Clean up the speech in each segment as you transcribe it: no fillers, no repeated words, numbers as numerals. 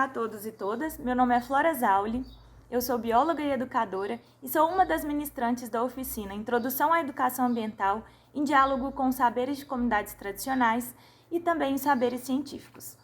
a todos e todas, meu nome é Flora Zauli, eu sou bióloga e educadora e sou uma das ministrantes da oficina Introdução à Educação Ambiental em diálogo com os saberes de comunidades tradicionais e também os saberes científicos.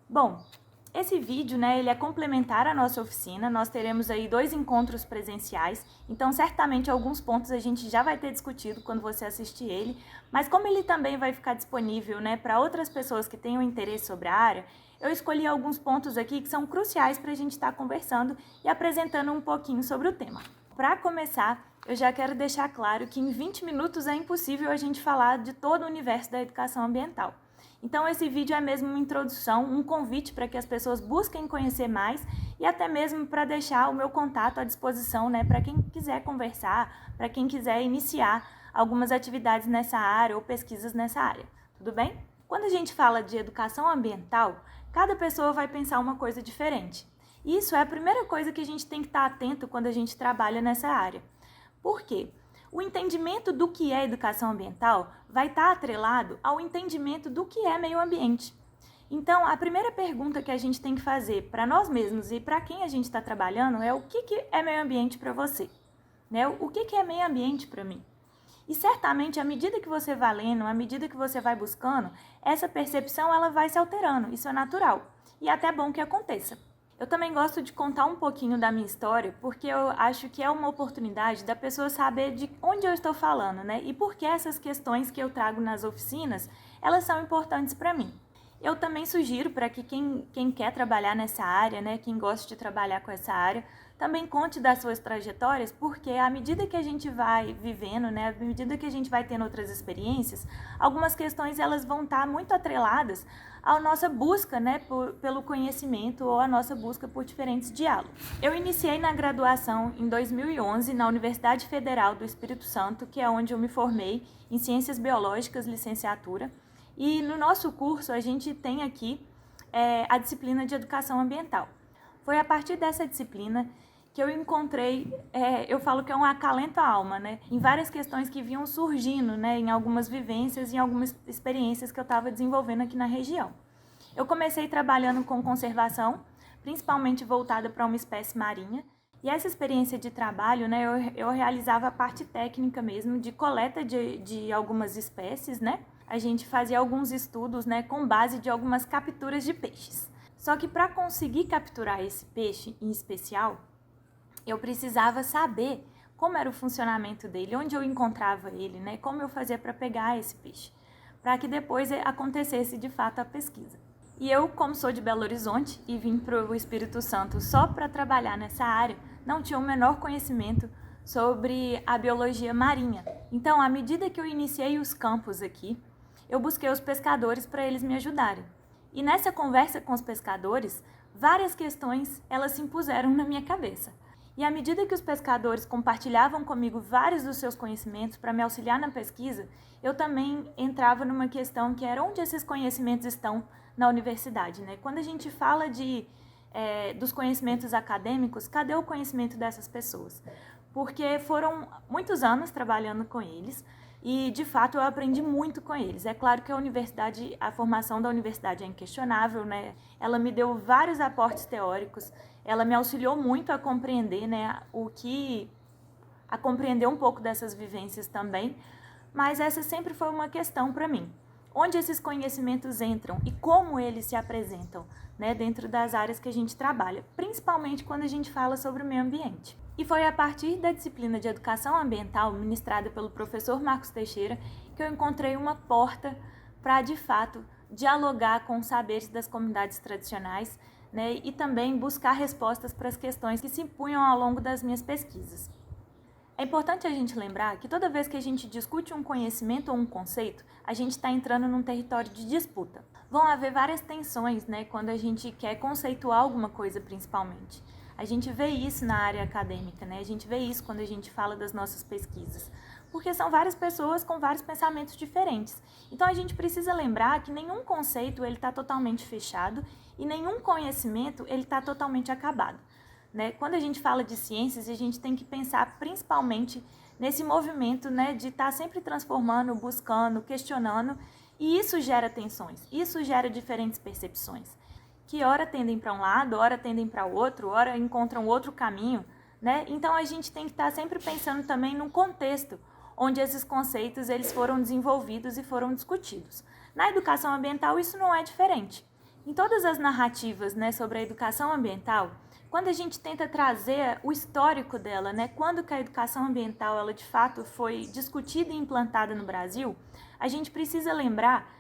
Bom, esse vídeo, ele é complementar à nossa oficina, nós teremos aí 2 encontros presenciais, então certamente alguns pontos a gente já vai ter discutido quando você assistir ele, mas como ele também vai ficar disponível, para outras pessoas que tenham interesse sobre a área, eu escolhi alguns pontos aqui que são cruciais para a gente estar conversando e apresentando um pouquinho sobre o tema. Para começar, eu já quero deixar claro que em 20 minutos é impossível a gente falar de todo o universo da educação ambiental. Então esse vídeo é mesmo uma introdução, um convite para que as pessoas busquem conhecer mais e até mesmo para deixar o meu contato à disposição, para quem quiser conversar, para quem quiser iniciar algumas atividades nessa área ou pesquisas nessa área. Tudo bem? Quando a gente fala de educação ambiental, cada pessoa vai pensar uma coisa diferente. Isso é a primeira coisa que a gente tem que estar atento quando a gente trabalha nessa área. Por quê? O entendimento do que é educação ambiental vai estar atrelado ao entendimento do que é meio ambiente. Então, a primeira pergunta que a gente tem que fazer para nós mesmos e para quem a gente está trabalhando é o que é meio ambiente para você? O que é meio ambiente para mim? E certamente, à medida que você vai lendo, à medida que você vai buscando, essa percepção ela vai se alterando, isso é natural e é até bom que aconteça. Eu também gosto de contar um pouquinho da minha história, porque eu acho que é uma oportunidade da pessoa saber de onde eu estou falando, e por que essas questões que eu trago nas oficinas, elas são importantes para mim. Eu também sugiro para que quem quer trabalhar nessa área, quem gosta de trabalhar com essa área, também conte das suas trajetórias, porque à medida que a gente vai vivendo, à medida que a gente vai tendo outras experiências, algumas questões elas vão estar muito atreladas à nossa busca, pelo conhecimento ou à nossa busca por diferentes diálogos. Eu iniciei na graduação em 2011 na Universidade Federal do Espírito Santo, que é onde eu me formei em Ciências Biológicas, licenciatura, e no nosso curso a gente tem aqui a disciplina de Educação Ambiental. Foi a partir dessa disciplina que eu encontrei, eu falo que é um acalento à alma, em várias questões que vinham surgindo, em algumas vivências, em algumas experiências que eu estava desenvolvendo aqui na região. Eu comecei trabalhando com conservação, principalmente voltada para uma espécie marinha, e essa experiência de trabalho, eu realizava a parte técnica mesmo, de coleta de algumas espécies, A gente fazia alguns estudos, com base de algumas capturas de peixes. Só que para conseguir capturar esse peixe em especial, eu precisava saber como era o funcionamento dele, onde eu encontrava ele, como eu fazia para pegar esse peixe, para que depois acontecesse de fato a pesquisa. E eu, como sou de Belo Horizonte e vim para o Espírito Santo só para trabalhar nessa área, não tinha o menor conhecimento sobre a biologia marinha. Então, à medida que eu iniciei os campos aqui, eu busquei os pescadores para eles me ajudarem. E nessa conversa com os pescadores, várias questões elas se impuseram na minha cabeça. E à medida que os pescadores compartilhavam comigo vários dos seus conhecimentos para me auxiliar na pesquisa, eu também entrava numa questão que era onde esses conhecimentos estão na universidade. Quando a gente fala dos conhecimentos acadêmicos, cadê o conhecimento dessas pessoas? Porque foram muitos anos trabalhando com eles e, de fato, eu aprendi muito com eles. É claro que a formação da universidade é inquestionável, Ela me deu vários aportes teóricos, ela me auxiliou muito a compreender, a compreender um pouco dessas vivências também, mas essa sempre foi uma questão para mim. Onde esses conhecimentos entram e como eles se apresentam, dentro das áreas que a gente trabalha, principalmente quando a gente fala sobre o meio ambiente. E foi a partir da disciplina de Educação Ambiental, ministrada pelo professor Marcos Teixeira, que eu encontrei uma porta para, de fato, dialogar com os saberes das comunidades tradicionais, e também buscar respostas para as questões que se impunham ao longo das minhas pesquisas. É importante a gente lembrar que toda vez que a gente discute um conhecimento ou um conceito, a gente está entrando num território de disputa. Vão haver várias tensões, quando a gente quer conceituar alguma coisa, principalmente. A gente vê isso na área acadêmica, A gente vê isso quando a gente fala das nossas pesquisas. Porque são várias pessoas com vários pensamentos diferentes. Então a gente precisa lembrar que nenhum conceito ele está totalmente fechado e nenhum conhecimento ele está totalmente acabado. Quando a gente fala de ciências, a gente tem que pensar principalmente nesse movimento, de estar sempre transformando, buscando, questionando, e isso gera tensões, isso gera diferentes percepções, que ora tendem para um lado, ora tendem para o outro, ora encontram outro caminho, né? Então a gente tem que estar sempre pensando também num contexto onde esses conceitos eles foram desenvolvidos e foram discutidos. Na educação ambiental isso não é diferente. Em todas as narrativas, né, sobre a educação ambiental, quando a gente tenta trazer o histórico dela, né, quando que a educação ambiental ela de fato foi discutida e implantada no Brasil, a gente precisa lembrar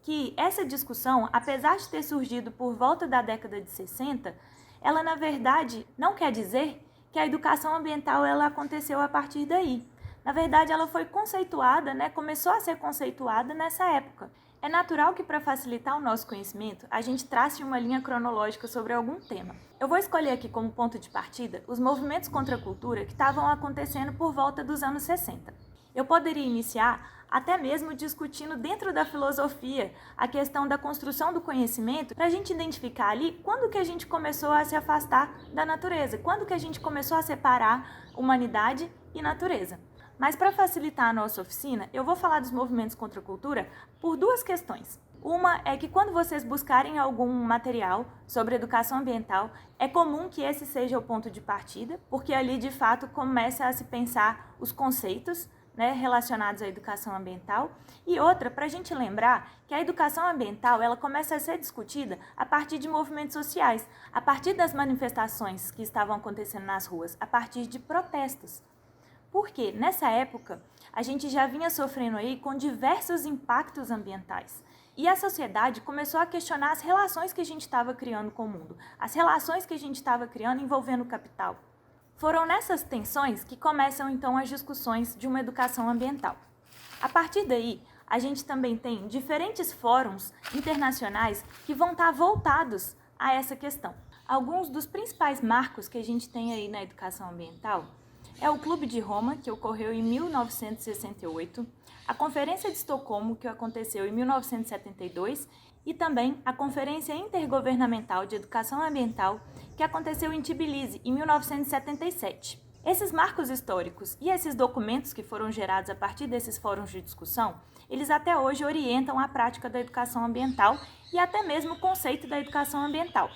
que essa discussão, apesar de ter surgido por volta da década de 60, ela na verdade não quer dizer que a educação ambiental ela aconteceu a partir daí. Na verdade, ela foi conceituada, né, começou a ser conceituada nessa época. É natural que para facilitar o nosso conhecimento, a gente trace uma linha cronológica sobre algum tema. Eu vou escolher aqui como ponto de partida os movimentos contra a cultura que estavam acontecendo por volta dos anos 60. Eu poderia iniciar até mesmo discutindo dentro da filosofia a questão da construção do conhecimento para a gente identificar ali quando que a gente começou a se afastar da natureza, quando que a gente começou a separar humanidade e natureza. Mas para facilitar a nossa oficina, eu vou falar dos movimentos contra a cultura por duas questões. Uma é que quando vocês buscarem algum material sobre educação ambiental, é comum que esse seja o ponto de partida, porque ali de fato começa a se pensar os conceitos, né, relacionados à educação ambiental. E outra, para a gente lembrar que a educação ambiental ela começa a ser discutida a partir de movimentos sociais, a partir das manifestações que estavam acontecendo nas ruas, a partir de protestos. Porque nessa época a gente já vinha sofrendo aí com diversos impactos ambientais. E a sociedade começou a questionar as relações que a gente estava criando com o mundo, as relações que a gente estava criando envolvendo o capital. Foram nessas tensões que começam então as discussões de uma educação ambiental. A partir daí, a gente também tem diferentes fóruns internacionais que vão estar voltados a essa questão. Alguns dos principais marcos que a gente tem aí na educação ambiental é o Clube de Roma, que ocorreu em 1968, a Conferência de Estocolmo, que aconteceu em 1972, e também a Conferência Intergovernamental de Educação Ambiental, que aconteceu em Tbilisi, em 1977. Esses marcos históricos e esses documentos que foram gerados a partir desses fóruns de discussão, eles até hoje orientam a prática da educação ambiental e até mesmo o conceito da educação ambiental.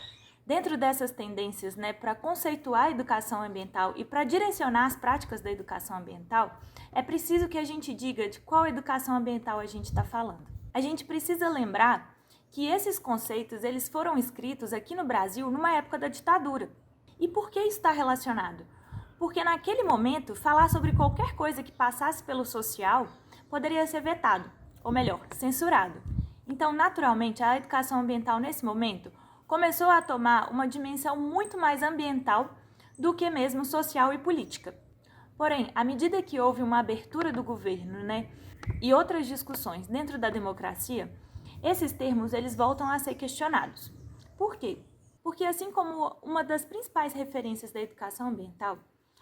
Dentro dessas tendências, né, para conceituar a educação ambiental e para direcionar as práticas da educação ambiental, é preciso que a gente diga de qual educação ambiental a gente está falando. A gente precisa lembrar que esses conceitos eles foram escritos aqui no Brasil numa época da ditadura. E por que isso está relacionado? Porque naquele momento, falar sobre qualquer coisa que passasse pelo social poderia ser vetado, ou melhor, censurado. Então, naturalmente, a educação ambiental nesse momento começou a tomar uma dimensão muito mais ambiental do que mesmo social e política. Porém, à medida que houve uma abertura do governo, né, e outras discussões dentro da democracia, esses termos eles voltam a ser questionados. Por quê? Porque assim como uma das principais referências da educação ambiental,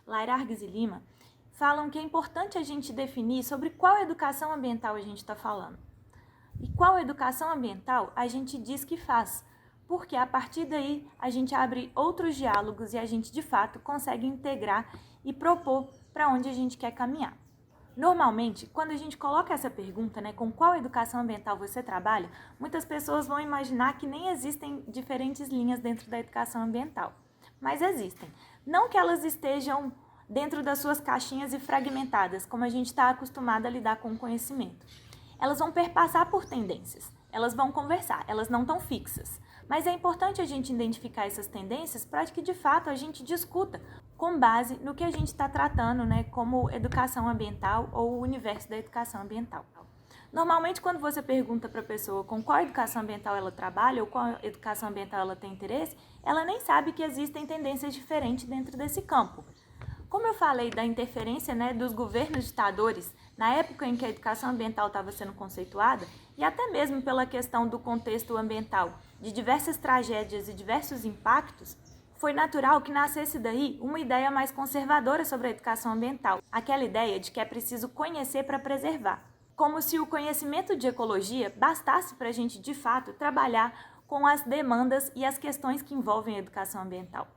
Laira Arges e Lima, falam que é importante a gente definir sobre qual educação ambiental a gente está falando. E qual educação ambiental a gente diz que faz, porque a partir daí a gente abre outros diálogos e a gente de fato consegue integrar e propor para onde a gente quer caminhar. Normalmente, quando a gente coloca essa pergunta, né, com qual educação ambiental você trabalha, muitas pessoas vão imaginar que nem existem diferentes linhas dentro da educação ambiental. Mas existem. Não que elas estejam dentro das suas caixinhas e fragmentadas, como a gente está acostumado a lidar com o conhecimento. Elas vão perpassar por tendências, elas vão conversar, elas não estão fixas. Mas é importante a gente identificar essas tendências para que, de fato, a gente discuta com base no que a gente está tratando, né, como educação ambiental ou o universo da educação ambiental. Normalmente, quando você pergunta para a pessoa com qual educação ambiental ela trabalha ou qual educação ambiental ela tem interesse, ela nem sabe que existem tendências diferentes dentro desse campo. Como eu falei da interferência, né, dos governos ditadores na época em que a educação ambiental estava sendo conceituada, e até mesmo pela questão do contexto ambiental, de diversas tragédias e diversos impactos, foi natural que nascesse daí uma ideia mais conservadora sobre a educação ambiental, aquela ideia de que é preciso conhecer para preservar, como se o conhecimento de ecologia bastasse para a gente, de fato, trabalhar com as demandas e as questões que envolvem a educação ambiental.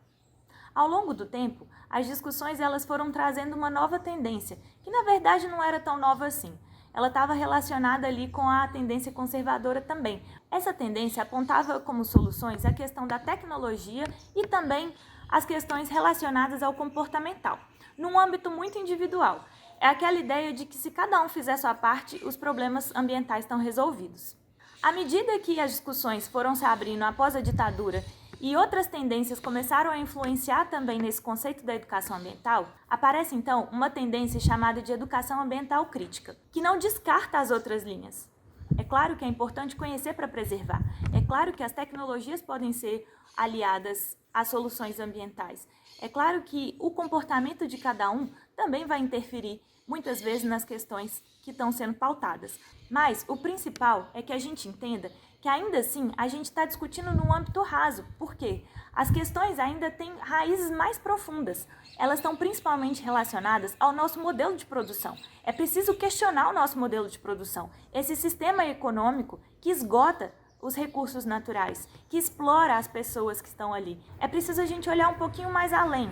Ao longo do tempo, as discussões elas foram trazendo uma nova tendência, que na verdade não era tão nova assim. ela estava relacionada ali com a tendência conservadora também. Essa tendência apontava como soluções a questão da tecnologia e também as questões relacionadas ao comportamental, num âmbito muito individual. É aquela ideia de que se cada um fizer sua parte, os problemas ambientais estão resolvidos. À medida que as discussões foram se abrindo após a ditadura e outras tendências começaram a influenciar também nesse conceito da educação ambiental, aparece então uma tendência chamada de educação ambiental crítica, que não descarta as outras linhas. É claro que é importante conhecer para preservar. É claro que as tecnologias podem ser aliadas às soluções ambientais. É claro que o comportamento de cada um também vai interferir muitas vezes nas questões que estão sendo pautadas. Mas o principal é que a gente entenda que ainda assim a gente está discutindo num âmbito raso. Por quê? As questões ainda têm raízes mais profundas. Elas estão principalmente relacionadas ao nosso modelo de produção. É preciso questionar o nosso modelo de produção. Esse sistema econômico que esgota os recursos naturais, que explora as pessoas que estão ali. É preciso a gente olhar um pouquinho mais além.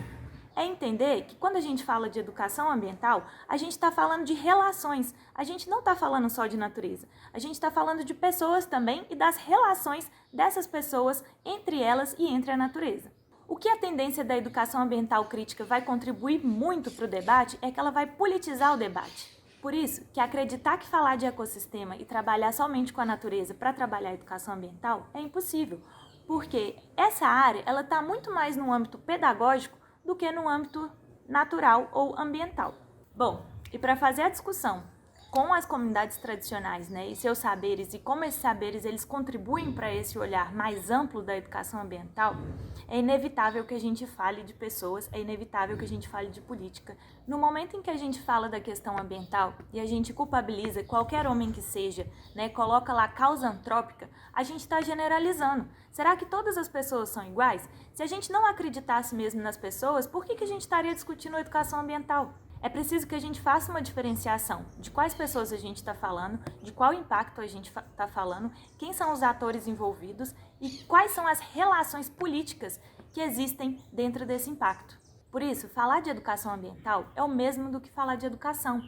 É entender que quando a gente fala de educação ambiental, a gente está falando de relações. A gente não está falando só de natureza. A gente está falando de pessoas também e das relações dessas pessoas entre elas e entre a natureza. O que a tendência da educação ambiental crítica vai contribuir muito para o debate é que ela vai politizar o debate. Por isso, que acreditar que falar de ecossistema e trabalhar somente com a natureza para trabalhar a educação ambiental é impossível, porque essa área ela está muito mais no âmbito pedagógico do que no âmbito natural ou ambiental. Bom, e para fazer a discussão com as comunidades tradicionais, e seus saberes e como esses saberes eles contribuem para esse olhar mais amplo da educação ambiental, é inevitável que a gente fale de pessoas, é inevitável que a gente fale de política. No momento em que a gente fala da questão ambiental e a gente culpabiliza qualquer homem que seja, coloca lá causa antrópica, a gente está generalizando. Será que todas as pessoas são iguais? Se a gente não acreditasse mesmo nas pessoas, por que a gente estaria discutindo a educação ambiental? É preciso que a gente faça uma diferenciação de quais pessoas a gente está falando, de qual impacto a gente está falando, quem são os atores envolvidos e quais são as relações políticas que existem dentro desse impacto. Por isso, falar de educação ambiental é o mesmo do que falar de educação.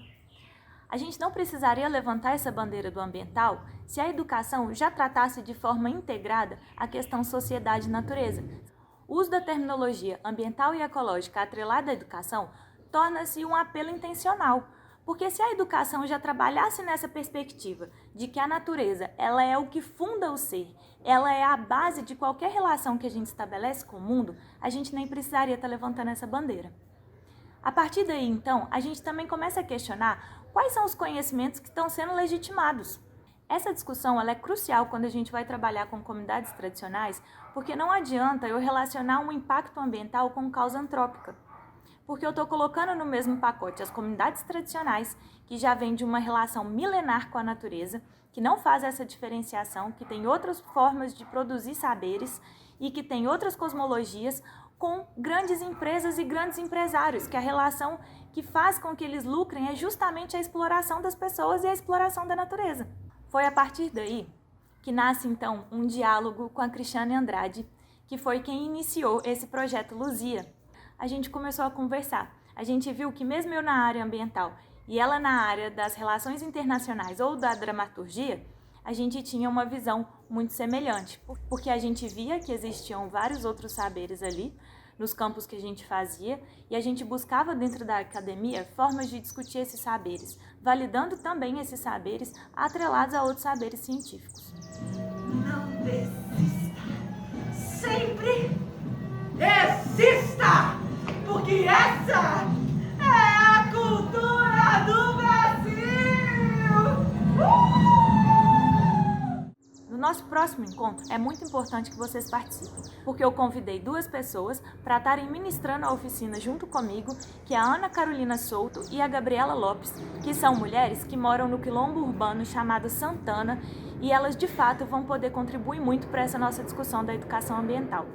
A gente não precisaria levantar essa bandeira do ambiental se a educação já tratasse de forma integrada a questão sociedade e natureza. O uso da terminologia ambiental e ecológica atrelada à educação torna-se um apelo intencional, porque se a educação já trabalhasse nessa perspectiva de que a natureza ela é o que funda o ser, ela é a base de qualquer relação que a gente estabelece com o mundo, a gente nem precisaria estar levantando essa bandeira. A partir daí, então, a gente também começa a questionar quais são os conhecimentos que estão sendo legitimados. Essa discussão ela é crucial quando a gente vai trabalhar com comunidades tradicionais, porque não adianta eu relacionar um impacto ambiental com causa antrópica. Porque eu estou colocando no mesmo pacote as comunidades tradicionais, que já vêm de uma relação milenar com a natureza, que não faz essa diferenciação, que tem outras formas de produzir saberes e que tem outras cosmologias, com grandes empresas e grandes empresários, que a relação que faz com que eles lucrem é justamente a exploração das pessoas e a exploração da natureza. Foi a partir daí que nasce, então, um diálogo com a Cristiane Andrade, que foi quem iniciou esse projeto Luzia. A gente começou a conversar. A gente viu que mesmo eu na área ambiental e ela na área das relações internacionais ou da dramaturgia, a gente tinha uma visão muito semelhante, porque a gente via que existiam vários outros saberes ali, nos campos que a gente fazia, e a gente buscava dentro da academia formas de discutir esses saberes, validando também esses saberes atrelados a outros saberes científicos. Não desista! Sempre exista! Porque essa é a cultura do Brasil! No nosso próximo encontro, é muito importante que vocês participem, porque eu convidei 2 pessoas para estarem ministrando a oficina junto comigo, que é a Ana Carolina Souto e a Gabriela Lopes, que são mulheres que moram no quilombo urbano chamado Santana, e elas de fato vão poder contribuir muito para essa nossa discussão da educação ambiental.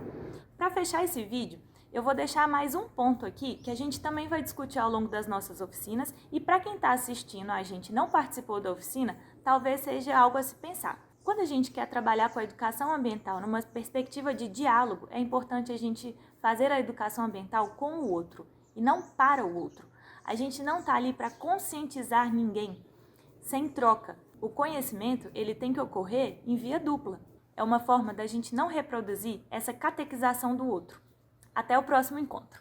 Para fechar esse vídeo, eu vou deixar mais um ponto aqui que a gente também vai discutir ao longo das nossas oficinas, e para quem está assistindo a gente não participou da oficina, talvez seja algo a se pensar. Quando a gente quer trabalhar com a educação ambiental numa perspectiva de diálogo, é importante a gente fazer a educação ambiental com o outro e não para o outro. A gente não está ali para conscientizar ninguém. sem troca. O conhecimento, ele tem que ocorrer em via dupla. É uma forma da gente não reproduzir essa catequização do outro. Até o próximo encontro.